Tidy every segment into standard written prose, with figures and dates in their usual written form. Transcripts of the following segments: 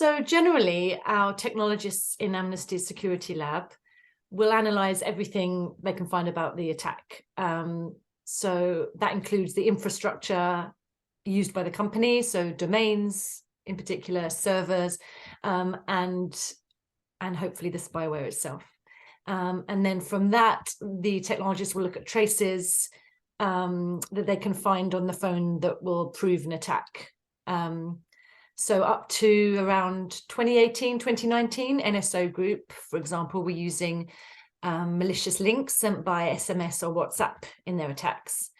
So generally, our technologists in Amnesty's security lab will analyze everything they can find about the attack. So that includes the infrastructure used by the company, so domains, in particular servers, and hopefully the spyware itself. And then from that, the technologists will look at traces that they can find on the phone that will prove an attack. So up to around 2018, 2019, NSO Group, for example, were using malicious links sent by SMS or WhatsApp in their attacks.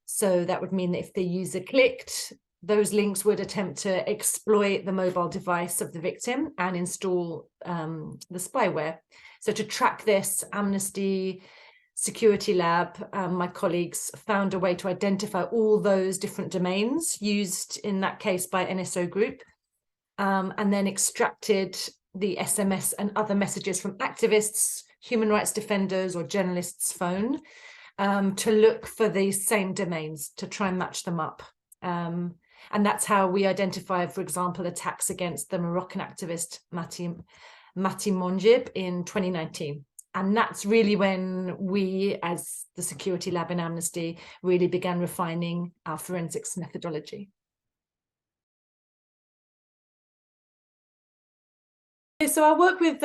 So that would mean that if the user clicked, those links would attempt to exploit the mobile device of the victim and install the spyware. So to track this, Amnesty Security Lab, my colleagues found a way to identify all those different domains used in that case by NSO Group, and then extracted the SMS and other messages from activists, human rights defenders, or journalists' phone to look for these same domains, to try and match them up. And that's how we identified, for example, attacks against the Moroccan activist Mati Monjib in 2019. And that's really when we, as the security lab in Amnesty, really began refining our forensics methodology. So I work with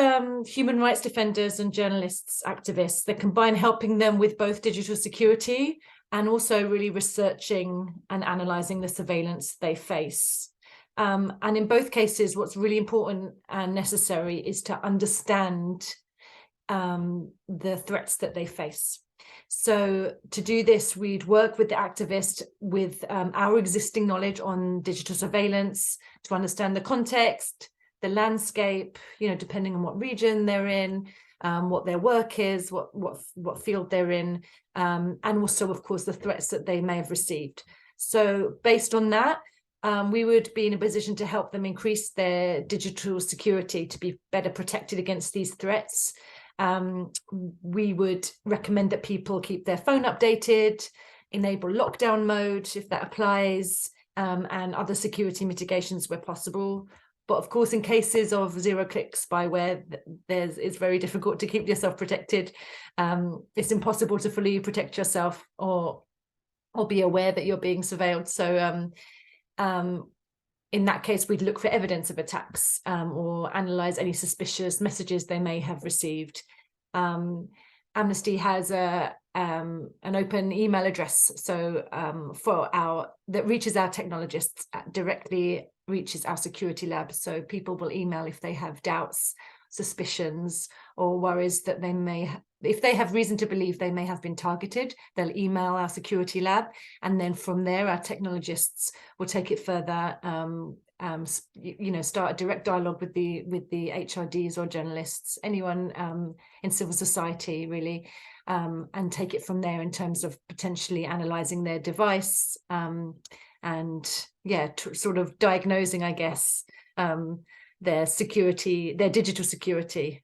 human rights defenders and journalists, activists that combine helping them with both digital security and also really researching and analysing the surveillance they face. And in both cases, what's really important and necessary is to understand the threats that they face. So to do this, we'd work with the activist with our existing knowledge on digital surveillance to understand the context, the landscape, depending on what region they're in, what their work is, what field they're in, and also, of course, the threats that they may have received. So based on that, we would be in a position to help them increase their digital security to be better protected against these threats. We would recommend that people keep their phone updated, enable lockdown mode if that applies, and other security mitigations where possible. But of course, in cases of zero-click spyware, it's very difficult to keep yourself protected. It's impossible to fully protect yourself or be aware that you're being surveilled. So in that case, we'd look for evidence of attacks or analyze any suspicious messages they may have received. Amnesty has an open email address, so that reaches our technologists, directly reaches our security lab. So people will email if they have doubts, suspicions, or worries that they may, if they have reason to believe they may have been targeted, they'll email our security lab, and then from there our technologists will take it further, start a direct dialogue with the HRDs or journalists, anyone in civil society really, and take it from there in terms of potentially analysing their device, and sort of diagnosing, I guess, their digital security